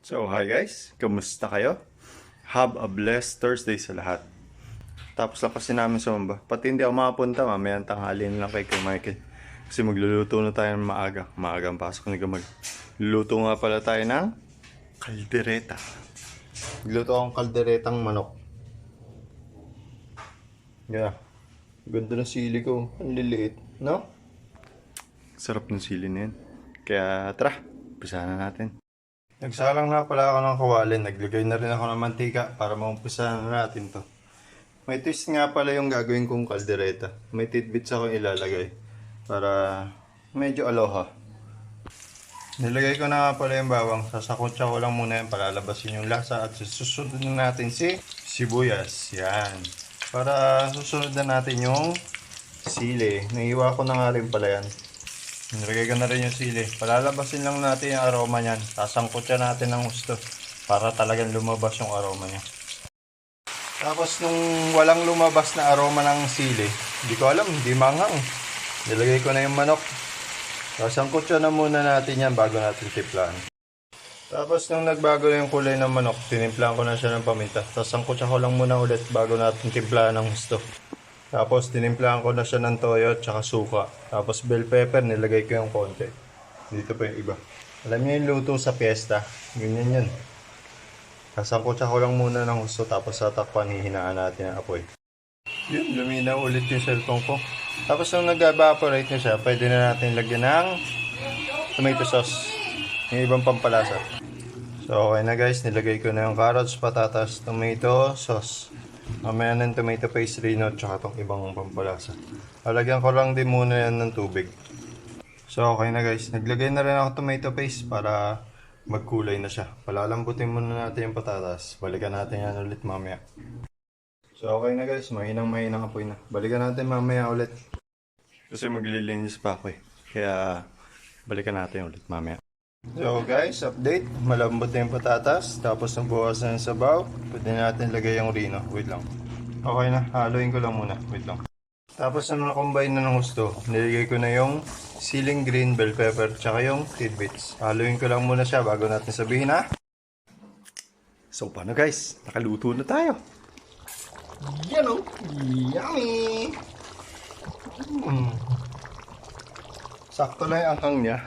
So, hi guys. Kamusta kayo? Have a blessed Thursday sa lahat. Tapos lang kasi namin sumamba. Pati hindi ako makapunta, mamayang tanghali na lang kay Michael. Kasi magluluto na tayo ng maaga. Maaga ang pasok ni Gamag. Luluto nga pala tayo ng kaldereta. Nagluto akong kalderetang manok. Yeah. Ganda ng sili ko. Ang liliit, no? Sarap ng sili na yun. Kaya tara, umpisahan na natin. Nagsalang na pala ako ng kawali. Naglagay na rin ako ng mantika para maumpisahan na natin to. May twist nga pala yung gagawin kong kaldereta. May tidbits ako ilalagay para medyo aloha. Nilagay ko na nga pala yung bawang. Sasakotsa ko lang muna yan para labasin yung lasa at susunod na natin si sibuyas. Yan. Para susunod na natin yung sili. Naiiwa ko na nga rin pala yan. Nilagay ko na rin yung sili. Palalabasin lang natin yung aroma niyan. Sasangkotsa natin ng gusto para talagang lumabas yung aroma niya. Tapos nung walang lumabas na aroma ng sili, hindi ko alam, hindi manghang. Nilagay ko na yung manok. Sasangkotsa na muna natin yan bago natin timplahan. Tapos nung nagbago na yung kulay ng manok, tinimplahan ko na siya ng paminta. Sasangkotsa ko lang muna ulit bago natin timplahan ng gusto. Tapos tinimplahan ko na siya ng toyo at saka suka. Tapos bell pepper, nilagay ko yung konti. Dito pa yung iba. Alam niyo yung luto sa piyesta. Ganyan yun. Sasangkotsa ko lang muna ng gusto tapos tatakpan, hihinaan natin ang apoy. Yun, luminaw ulit yung cellphone ko. Tapos nung nag-evaporate na siya, pwede na natin lagyan ng tomato sauce. Yung ibang pampalasa. So okay na guys, nilagay ko na yung carrots, patatas, tomato sauce. Mamaya ng tomato paste rin at saka itong ibang pampalasa. Lalagyan ko lang din muna yan ng tubig. So okay na guys, naglagay na rin ako tomato paste para magkulay na siya. Palalambutin muna natin yung patatas. Balikan natin yan ulit mamaya. So okay na guys, mahinang apoy na. Balikan natin mamaya ulit. Kasi maglilinis pa ako eh. Kaya balikan natin ulit mamaya. So guys, update. Malambot na yung patatas. Tapos nabukas na yung sabaw. Pwede natin lagay yung rino. Wait lang. Okay na, haluin ko lang muna. Wait lang. Tapos na nakombine na ng gusto, nilagay ko na yung siling green, bell pepper, tsaka yung tidbits. Haluin ko lang muna siya bago natin sabihin ha. So paano guys? Nakaluto na tayo. Yan o. Yummy! Sakto lang yung anghang niya.